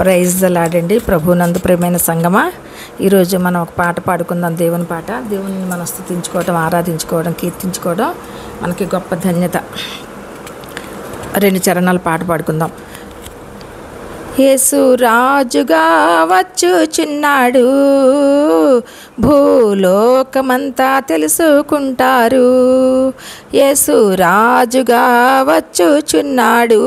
Praise the lord అండి. ప్రభునందు ప్రియమైన సంగమా, ఈరోజు మనం ఒక పాట పాడుకుందాం. దేవుని పాట. దేవుని మనం స్తుతించుకోవడం, ఆరాధించుకోవడం, కీర్తించుకోవడం మనకి గొప్ప ధన్యత. 2 చరణాలు పాట పాడుకుందాం. యేసు రాజుగా వచ్చుచున్నాడు, భూలోకమంతా తెలుసుకుంటారు. యేసు రాజుగా వచ్చుచున్నాడు,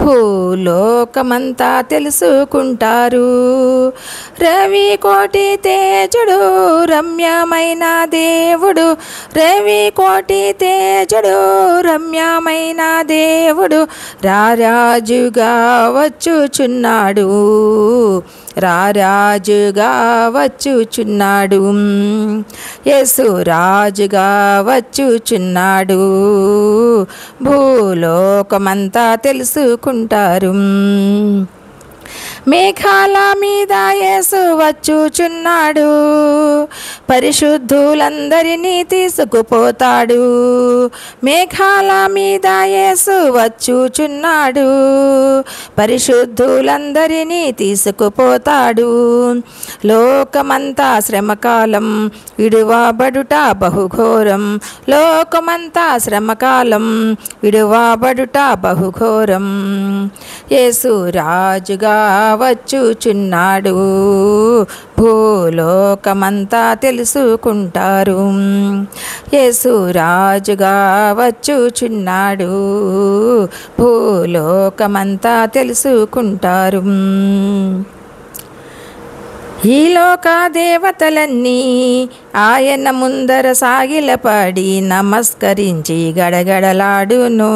భూలోకమంతా తెలుసుకుంటారు. రవి కోటి తేజుడు, రమ్యమైన దేవుడు, రవి కోటి తేజుడు, రమ్యమైన దేవుడు, రారాజుగా వచ్చుచున్నాడు, రారాజుగా వచ్చుచున్నాడు. యేసు రాజుగా వచ్చుచున్నాడు, భూలోకమంతా తెలుసుకుంటారు. మేఘాల మీద యేసు వచ్చుచున్నాడు, పరిశుద్ధులందరినీ తీసుకుపోతాడు. మేఘాల మీద యేసు వచ్చుచున్నాడు, పరిశుద్ధులందరినీ తీసుకుపోతాడు. లోకమంతా శ్రమకాలం, విడువబడుట బహుఘోరం. లోకమంతా శ్రమకాలం, విడువబడుట బహుఘోరం. యేసు రాజుగా వచ్చుచున్నాడు, భూలోకమంతా తెలుసుకుంటారు. యేసు రాజుగా వచ్చుచున్నాడు, భూలోకమంతా తెలుసుకుంటారు. ఈ లోక దేవతలన్నీ ఆయన ముందర సాగిలపడి నమస్కరించి గడగడలాడును.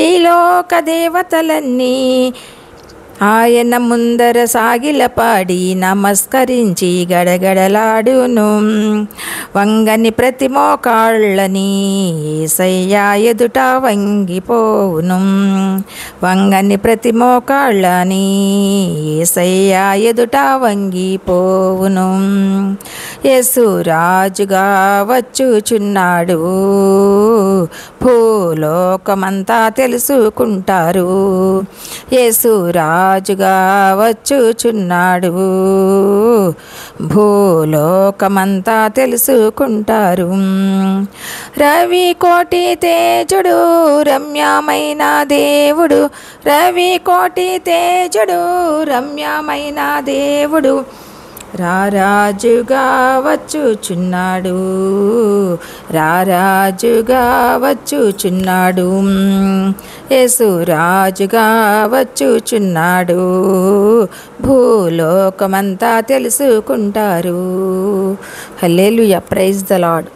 ఈ లోక దేవతలన్నీ ఆయన ముందర సాగిలపాడి నమస్కరించి గడగడలాడును. వంగని ప్రతి మోకాళ్ళని యేసయ్య ఎదుట వంగిపోవును. వంగని ప్రతి మోకాళ్ళని యేసయ్య ఎదుట వంగిపోవును. యేసు రాజుగా వచ్చుచున్నాడు, భూలోకమంతా తెలుసుకుంటారు. యేసు రాజుగా వచ్చుచున్నాడు, భూలోకమంతా తెలుసుకుంటారు. రవి కోటి తేజుడు, రమ్యమైన దేవుడు, రవి కోటి తేజుడు, రమ్యమైన దేవుడు, రారాజుగా వచ్చుచున్నాడు, రారాజుగా వచ్చుచున్నాడు. యేసు రాజుగా వచ్చుచున్నాడు, భూలోకమంతా తెలుసుకుంటారు. హల్లెలూయా. Praise the lord.